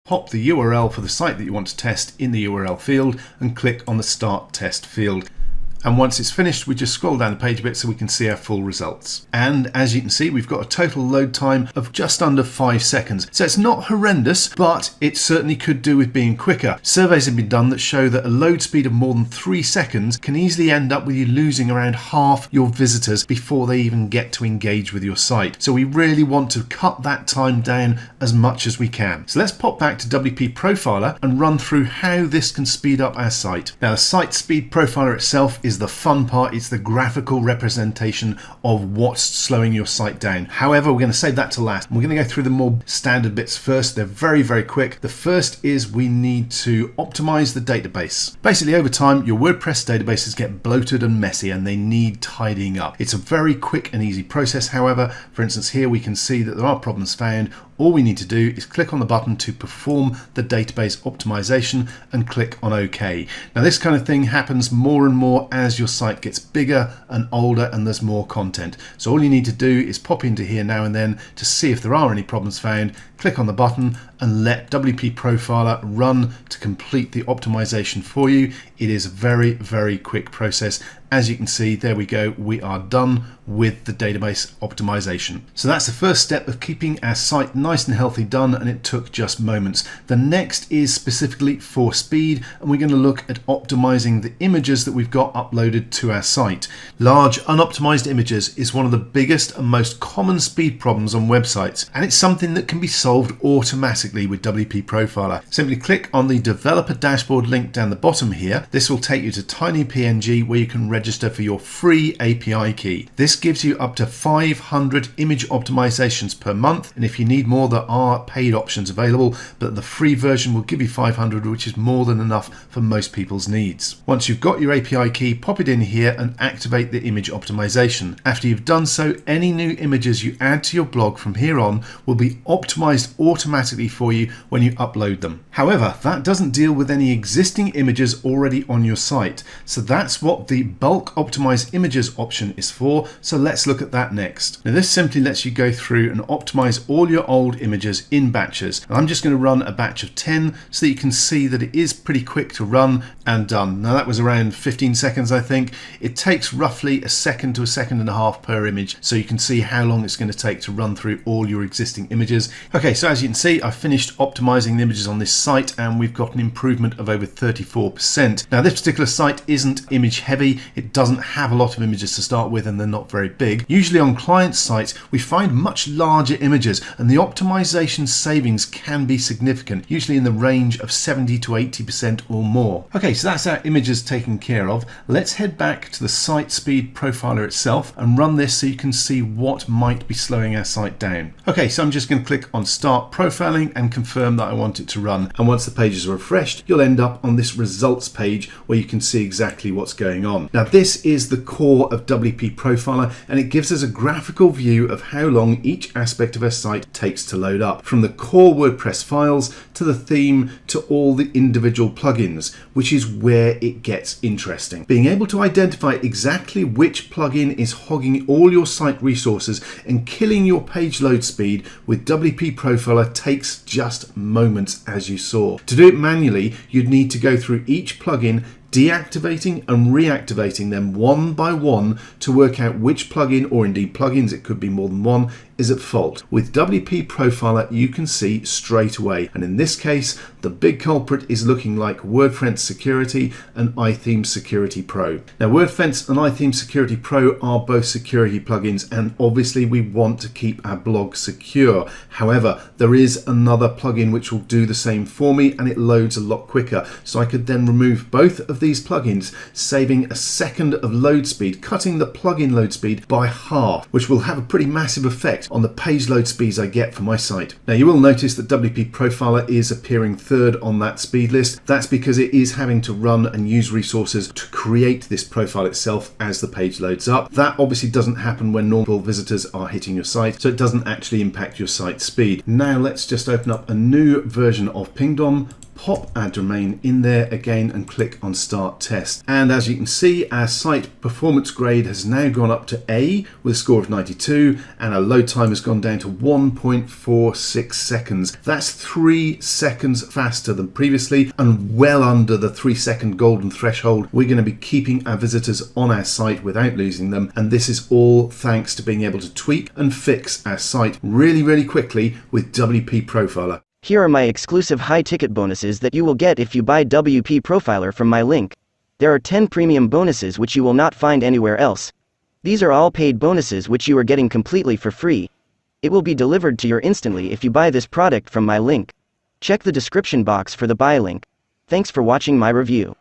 Pop the URL for the site that you want to test in the URL field and click on the Start Test field. And once it's finished, we just scroll down the page a bit so we can see our full results. And as you can see, we've got a total load time of just under 5 seconds. So it's not horrendous, but it certainly could do with being quicker. Surveys have been done that show that a load speed of more than 3 seconds can easily end up with you losing around half your visitors before they even get to engage with your site. So we really want to cut that time down as much as we can. So let's pop back to WP Profiler and run through how this can speed up our site. Now, the Site Speed Profiler itself is the fun part. It's the graphical representation of what's slowing your site down. However, we're going to save that to last. We're going to go through the more standard bits first. They're very, very quick. The first is we need to optimize the database. Basically, over time, your WordPress databases get bloated and messy and they need tidying up. It's a very quick and easy process. However, for instance, here we can see that there are problems found. All we need to do is click on the button to perform the database optimization and click on OK. Now, this kind of thing happens more and more as your site gets bigger and older and there's more content. So all you need to do is pop into here now and then to see if there are any problems found, click on the button and let WP Profiler run to complete the optimization for you. It is a very, very quick process. As you can see, there we go. We are done with the database optimization. So that's the first step of keeping our site nice and healthy done, and it took just moments. The next is specifically for speed, and we're going to look at optimizing the images that we've got uploaded to our site. Large unoptimized images is one of the biggest and most common speed problems on websites, and it's something that can be solved automatically with WP Profiler. Simply click on the developer dashboard link down the bottom here. This will take you to TinyPNG where you can register for your free API key. This gives you up to 500 image optimizations per month, and if you need more, there are paid options available, but the free version will give you 500, which is more than enough for most people's needs. Once you've got your API key, pop it in here and activate the image optimization. After you've done so, any new images you add to your blog from here on will be optimized automatically for you when you upload them. However, that doesn't deal with any existing images already on your site, so that's what the bulk optimize images option is for. So let's look at that next. Now, this simply lets you go through and optimize all your old images in batches. And I'm just going to run a batch of 10 so that you can see that it is pretty quick to run and done. Now, that was around 15 seconds, I think. It takes roughly a second to a second and a half per image, so you can see how long it's going to take to run through all your existing images. Okay, so as you can see, I finished optimizing the images on this site and we've got an improvement of over 34%. Now, this particular site isn't image heavy. It doesn't have a lot of images to start with and they're not very big. Usually on client sites, we find much larger images and the optimization savings can be significant, usually in the range of 70 to 80% or more. Okay, so that's our images taken care of. Let's head back to the Site Speed Profiler itself and run this so you can see what might be slowing our site down. Okay, so I'm just going to click on Start Profiling and confirm that I want it to run. And once the pages are refreshed, you'll end up on this results page where you can see exactly what's going on. Now, this is the core of WP Profiler, and it gives us a graphical view of how long each aspect of our site takes to load up, from the core WordPress files to the theme to all the individual plugins, which is where it gets interesting. Being able to identify exactly which plugin is hogging all your site resources and killing your page load speed with WP Profiler takes just moments, as you saw. To do it manually, you'd need to go through each plugin, deactivating and reactivating them one by one to work out which plugin, or indeed plugins, it could be more than one, is at fault. With WP Profiler, you can see straight away. And in this case, the big culprit is looking like WordFence Security and iTheme Security Pro. Now, WordFence and iTheme Security Pro are both security plugins, and obviously we want to keep our blog secure. However, there is another plugin which will do the same for me, and it loads a lot quicker. So I could then remove both of these plugins, saving a second of load speed, cutting the plugin load speed by half, which will have a pretty massive effect on the page load speeds I get for my site. Now, you will notice that WP Profiler is appearing third on that speed list. That's because it is having to run and use resources to create this profile itself as the page loads up. That obviously doesn't happen when normal visitors are hitting your site, so it doesn't actually impact your site speed. Now let's just open up a new version of Pingdom, pop our domain in there again and click on Start Test. And as you can see, our site performance grade has now gone up to A with a score of 92, and our load time has gone down to 1.46 seconds. That's 3 seconds faster than previously and well under the 3-second golden threshold. We're going to be keeping our visitors on our site without losing them, and this is all thanks to being able to tweak and fix our site really quickly with WP Profiler. Here are my exclusive high-ticket bonuses that you will get if you buy WP Profiler from my link. There are 10 premium bonuses which you will not find anywhere else. These are all paid bonuses which you are getting completely for free. It will be delivered to you instantly if you buy this product from my link. Check the description box for the buy link. Thanks for watching my review.